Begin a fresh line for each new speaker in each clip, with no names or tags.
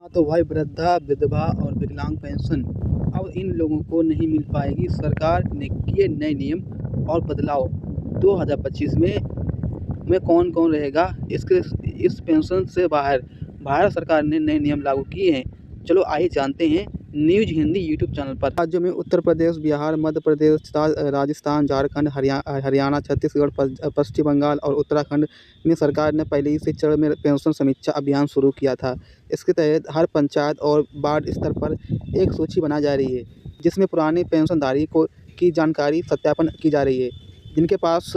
हाँ, तो भाई वृद्धा, विधवा और विकलांग पेंशन अब इन लोगों को नहीं मिल पाएगी। सरकार ने किए नए नियम और बदलाव। 2025 में कौन-कौन रहेगा इसके इस पेंशन से बाहर? भारत सरकार ने नए नियम लागू किए हैं। चलो आइए जानते हैं न्यूज़ हिंदी यूट्यूब चैनल पर। राज्यों में उत्तर प्रदेश, बिहार, मध्य प्रदेश, राजस्थान, झारखंड, हरियाणा, छत्तीसगढ़, पश्चिम बंगाल और उत्तराखंड में सरकार ने पहले ही से चरण में पेंशन समीक्षा अभियान शुरू किया था। इसके तहत हर पंचायत और वार्ड स्तर पर एक सूची बनाई जा रही है, जिसमें पुराने पेंशनधारी की जानकारी सत्यापन की जा रही है। जिनके पास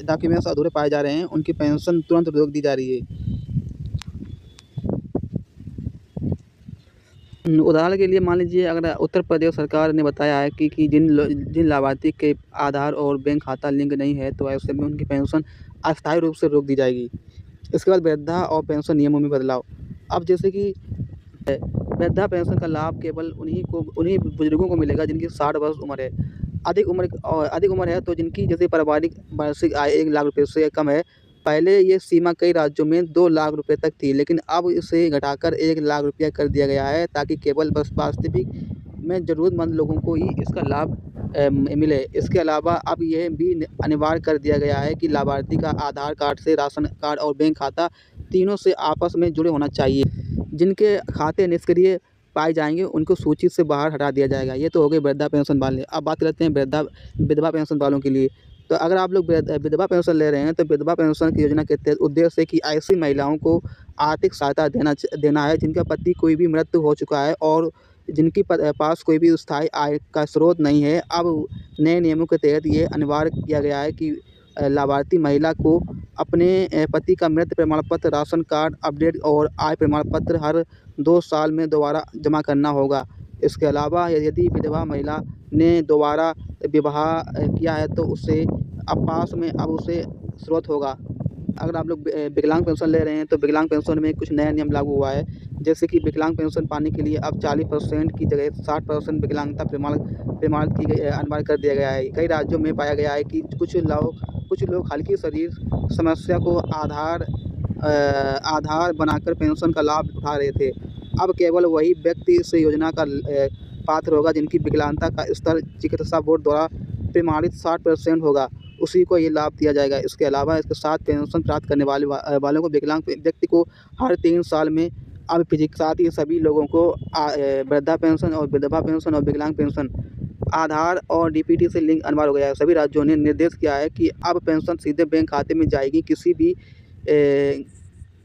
डॉक्यूमेंट्स अधूरे पाए जा रहे हैं, उनकी पेंशन तुरंत रोक दी जा रही है। उदाहरण के लिए मान लीजिए, अगर उत्तर प्रदेश सरकार ने बताया है कि जिन लाभार्थी के आधार और बैंक खाता लिंक नहीं है, तो ऐसे में उनकी पेंशन अस्थायी रूप से रोक दी जाएगी। इसके बाद वृद्धा और पेंशन नियमों में बदलाव। अब जैसे कि वृद्धा पेंशन का लाभ केवल उन्हीं बुजुर्गों को मिलेगा जिनकी 60 वर्ष उम्र है। अधिक उम्र है तो जिनकी जैसे पारिवारिक वार्षिक आय 1 लाख रुपये से कम है। पहले ये सीमा कई राज्यों में 2 लाख रुपये तक थी, लेकिन अब इसे घटाकर 1 लाख रुपया कर दिया गया है, ताकि केवल बस वास्तविक में ज़रूरतमंद लोगों को ही इसका लाभ मिले। इसके अलावा अब यह भी अनिवार्य कर दिया गया है कि लाभार्थी का आधार कार्ड से राशन कार्ड और बैंक खाता तीनों से आपस में जुड़े होना चाहिए। जिनके खाते निष्क्रिय पाए जाएंगे उनको सूची से बाहर हटा दिया जाएगा। ये तो हो गए वृद्धा पेंशन वाले। अब बात करते हैं विधवा पेंशन वालों के लिए। तो अगर आप लोग विधवा पेंशन ले रहे हैं, तो विधवा पेंशन की योजना के तहत उद्देश्य है कि ऐसी महिलाओं को आर्थिक सहायता देना है जिनका पति कोई भी मृत्यु हो चुका है और जिनकी पास कोई भी स्थायी आय का स्रोत नहीं है। अब नए नियमों के तहत ये अनिवार्य किया गया है कि लाभार्थी महिला को अपने पति का मृत्यु प्रमाण पत्र, राशन कार्ड अपडेट और आय प्रमाण पत्र हर 2 साल में दोबारा जमा करना होगा। इसके अलावा यदि विधवा महिला ने दोबारा विवाह किया है, तो उसे अब उसे स्रोत होगा। अगर आप लोग विकलांग पेंशन ले रहे हैं, तो विकलांग पेंशन में कुछ नया नियम लागू हुआ है। जैसे कि विकलांग पेंशन पाने के लिए अब 40% की जगह 60% विकलांगता प्रमाणित की गई अनिवार्य कर दिया गया है। कई राज्यों में पाया गया है कि कुछ लोग हल्की शरीर समस्या को आधार बनाकर पेंशन का लाभ उठा रहे थे। अब केवल वही व्यक्ति इस योजना का पात्र होगा जिनकी विकलांगता का स्तर चिकित्सा बोर्ड द्वारा प्रमाणित 60% होगा, उसी को ये लाभ दिया जाएगा। इसके अलावा इसके साथ पेंशन प्राप्त करने वालों को विकलांग व्यक्ति को हर 3 साल में अब साथ ही सभी लोगों को वृद्धा पेंशन और विधवा पेंशन और विकलांग पेंशन आधार और डीपीटी से लिंक अनिवार्य हो गया है। सभी राज्यों ने निर्देश किया है कि अब पेंशन सीधे बैंक खाते में जाएगी, किसी भी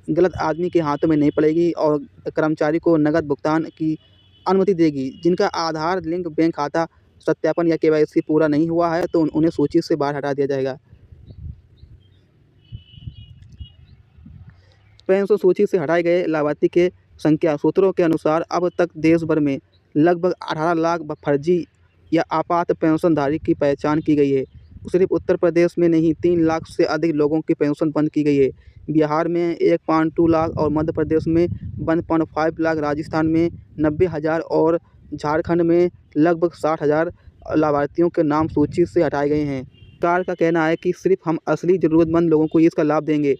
गलत आदमी के हाथों में नहीं पड़ेगी और कर्मचारी को नकद भुगतान की अनुमति देगी। जिनका आधार लिंक, बैंक खाता सत्यापन या केवाईसी पूरा नहीं हुआ है, तो उन्हें सूची से बाहर हटा दिया जाएगा। पेंशन सूची से हटाए गए लाभार्थी के संख्या। सूत्रों के अनुसार अब तक देश भर में लगभग 18 लाख फर्जी या आपात पेंशनधारी की पहचान की गई है। सिर्फ उत्तर प्रदेश में नहीं, 3 लाख से अधिक लोगों की पेंशन बंद की गई है। बिहार में 1.2 लाख और मध्य प्रदेश में 1.5 लाख, राजस्थान में 90,000 और झारखंड में लगभग 60,000 लाभार्थियों के नाम सूची से हटाए गए हैं। सरकार का कहना है कि सिर्फ हम असली ज़रूरतमंद लोगों को इसका लाभ देंगे।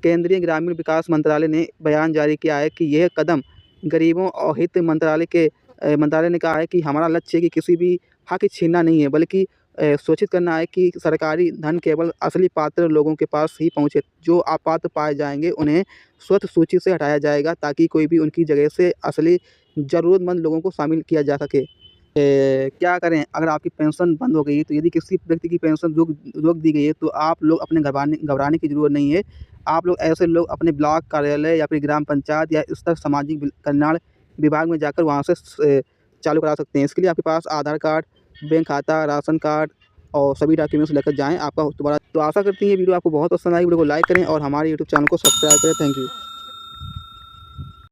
केंद्रीय ग्रामीण विकास मंत्रालय ने बयान जारी किया है कि यह कदम गरीबों और हित मंत्रालय ने कहा है कि हमारा लक्ष्य है कि किसी भी हक छीनना नहीं है, बल्कि सुनिश्चित करना है कि सरकारी धन केवल असली पात्र लोगों के पास ही पहुंचे। जो अपात्र पाए जाएंगे उन्हें स्वतः सूची से हटाया जाएगा, ताकि कोई भी उनकी जगह से असली ज़रूरतमंद लोगों को शामिल किया जा सके। क्या करें अगर आपकी पेंशन बंद हो गई है? तो यदि किसी व्यक्ति की पेंशन रोक दी गई है, तो आप लोग अपने घबराने की ज़रूरत नहीं है। आप लोग ऐसे लोग अपने ब्लॉक कार्यालय या फिर ग्राम पंचायत या स्तर सामाजिक कल्याण विभाग में जाकर वहाँ से चालू करा सकते हैं। इसके लिए आपके पास आधार कार्ड, बैंक खाता, राशन कार्ड और सभी डॉक्यूमेंट्स लेकर जाएँ। आपका दोबारा तो आशा करती है वीडियो आपको बहुत पसंद आई। वीडियो को लाइक करें और हमारे यूट्यूब चैनल को सब्सक्राइब करें। Thank you.